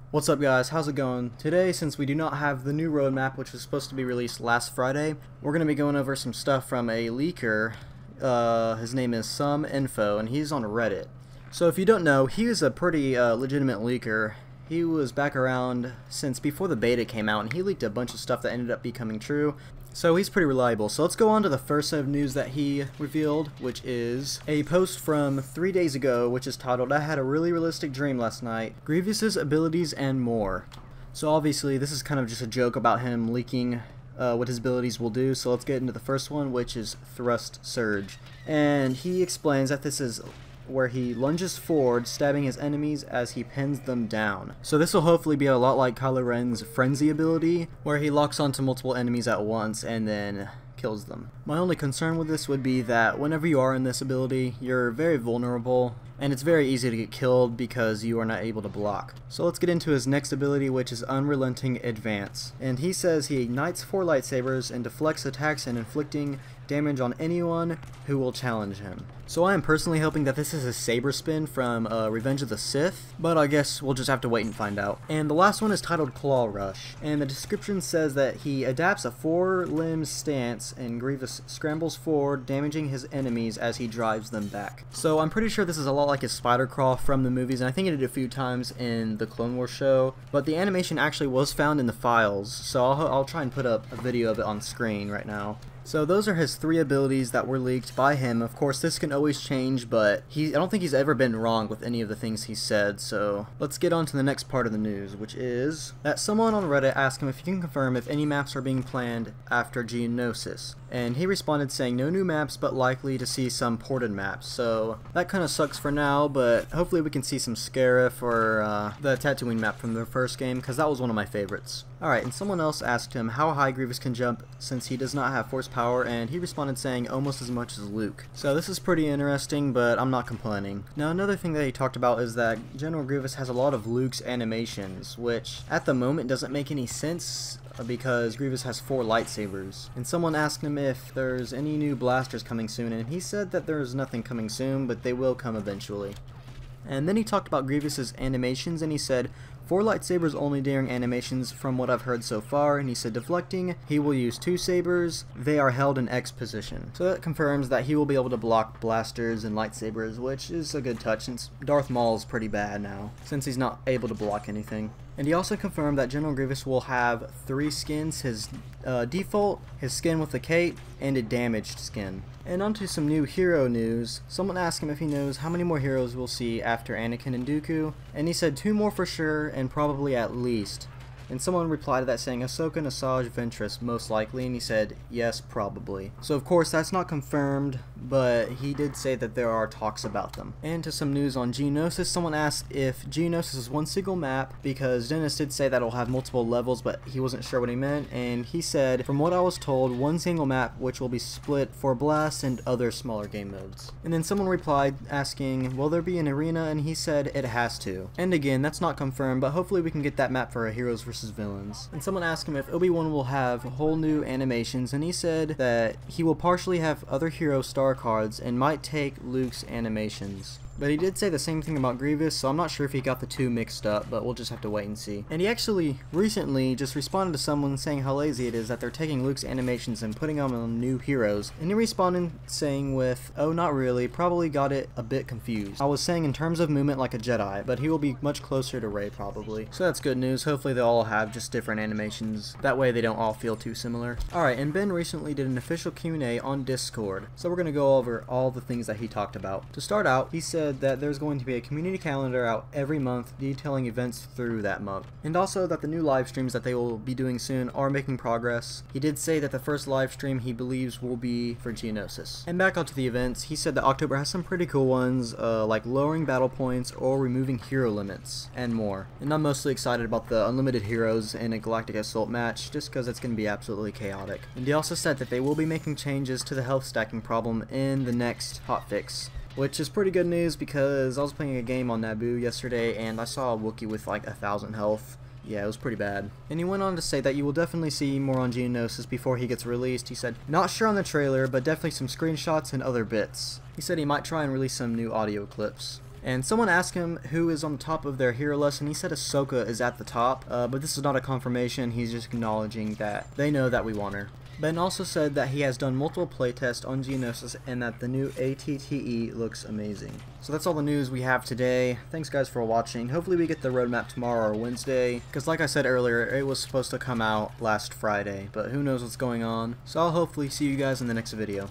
What's up guys, how's it going? Today, since we do not have the new roadmap, which was supposed to be released last Friday, we're going to be going over some stuff from a leaker. His name is Some Info, and he's on Reddit. So if you don't know, he is a pretty legitimate leaker. He was back around since before the beta came out, and he leaked a bunch of stuff that ended up becoming true. So he's pretty reliable. So let's go on to the first set of news that he revealed, which is a post from 3 days ago, which is titled, "I had a really realistic dream last night. Grievous Abilities and more." So obviously this is kind of just a joke about him leaking what his abilities will do. So let's get into the first one, which is Thrust Surge. And he explains that this is where he lunges forward, stabbing his enemies as he pins them down. So this will hopefully be a lot like Kylo Ren's Frenzy ability, where he locks onto multiple enemies at once and then kills them. My only concern with this would be that whenever you are in this ability, you're very vulnerable, and it's very easy to get killed because you are not able to block. So let's get into his next ability, which is Unrelenting Advance. And he says he ignites 4 lightsabers and deflects attacks and inflicting damage on anyone who will challenge him. So I am personally hoping that this is a saber spin from Revenge of the Sith, but I guess we'll just have to wait and find out. And the last one is titled Claw Rush, and the description says that he adapts a 4-limb stance and Grievous scrambles forward, damaging his enemies as he drives them back. So I'm pretty sure this is a lot like his spider crawl from the movies, and I think he did it a few times in the Clone Wars show, but the animation actually was found in the files, so I'll try and put up a video of it on screen right now. So those are his 3 abilities that were leaked by him. Of course, this can always change, but I don't think he's ever been wrong with any of the things he said. So let's get on to the next part of the news, which is that someone on Reddit asked him if he can confirm if any maps are being planned after Geonosis. And he responded saying no new maps, but likely to see some ported maps. So that kind of sucks for now, but hopefully we can see some Scarif or the Tatooine map from the first game, because that was one of my favorites. Alright, and someone else asked him how high Grievous can jump since he does not have force power, and he responded saying almost as much as Luke. So this is pretty interesting, but I'm not complaining. Now another thing that he talked about is that General Grievous has a lot of Luke's animations, which at the moment doesn't make any sense because Grievous has 4 lightsabers. And someone asked him if there's any new blasters coming soon, and he said that there's nothing coming soon, but they will come eventually. And then he talked about Grievous's animations, and he said 4 lightsabers only during animations from what I've heard so far, and he said deflecting, he will use 2 sabers, they are held in X position. So that confirms that he will be able to block blasters and lightsabers, which is a good touch since Darth Maul is pretty bad now, since he's not able to block anything. And he also confirmed that General Grievous will have 3 skins, his default, his skin with the cape, and a damaged skin. And onto some new hero news. Someone asked him if he knows how many more heroes we'll see after Anakin and Dooku, and he said 2 more for sure, and probably at least. And someone replied to that saying Ahsoka and Asajj Ventress most likely, and he said yes, probably. So of course that's not confirmed, but he did say that there are talks about them. And to some news on Geonosis, someone asked if Geonosis is one single map, because Dennis did say that it'll have multiple levels, but he wasn't sure what he meant, and he said, from what I was told, one single map which will be split for blasts and other smaller game modes. And then someone replied asking, will there be an arena, and he said it has to. And again, that's not confirmed, but hopefully we can get that map for a Heroes vs. Villains. And someone asked him if Obi Wan will have whole new animations, and he said that he will partially have other hero star cards and might take Luke's animations. But he did say the same thing about Grievous, so I'm not sure if he got the 2 mixed up, but we'll just have to wait and see. And he actually recently just responded to someone saying how lazy it is that they're taking Luke's animations and putting them on new heroes. And he responded saying with, oh not really, probably got it a bit confused. I was saying in terms of movement like a Jedi, but he will be much closer to Rey probably. So that's good news. Hopefully they'll all have just different animations. That way they don't all feel too similar. Alright, and Ben recently did an official Q&A on Discord. So we're going to go over all the things that he talked about. To start out, he said that there's going to be a community calendar out every month detailing events through that month, and also that the new live streams that they will be doing soon are making progress. He did say that the first live stream he believes will be for Geonosis. And back onto the events, he said that October has some pretty cool ones, like lowering battle points or removing hero limits, and more. And I'm mostly excited about the unlimited heroes in a Galactic Assault match, just because it's going to be absolutely chaotic. And he also said that they will be making changes to the health stacking problem in the next hotfix, which is pretty good news because I was playing a game on Naboo yesterday and I saw a Wookiee with like 1,000 health. Yeah, it was pretty bad. And he went on to say that you will definitely see more on Geonosis before he gets released. He said, not sure on the trailer, but definitely some screenshots and other bits. He said he might try and release some new audio clips. And someone asked him who is on top of their hero list, and he said Ahsoka is at the top, but this is not a confirmation. He's just acknowledging that they know that we want her. Ben also said that he has done multiple playtests on Geonosis and that the new ATTE looks amazing. So that's all the news we have today. Thanks guys for watching. Hopefully we get the roadmap tomorrow or Wednesday, because like I said earlier, it was supposed to come out last Friday, but who knows what's going on. So I'll hopefully see you guys in the next video.